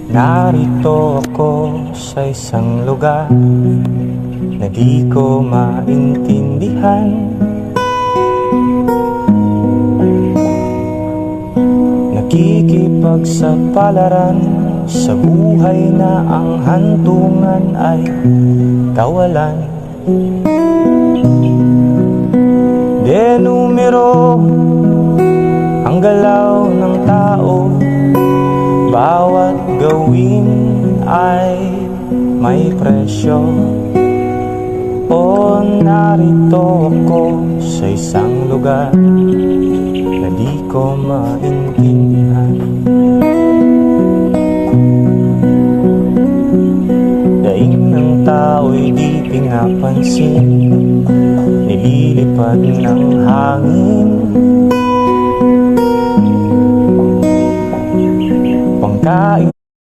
Narito ako sa isang lugar na di ko maintindihan. Nakikipagsapalaran sa buhay na ang hantungan ay kawalan. Denumero ang galaw ng tao, bawat gawin ay may presyo. O narito ako sa isang lugar na di ko maintindihan. Daing ng tao'y di pinapansin, nililipad ng hangin. Pangkain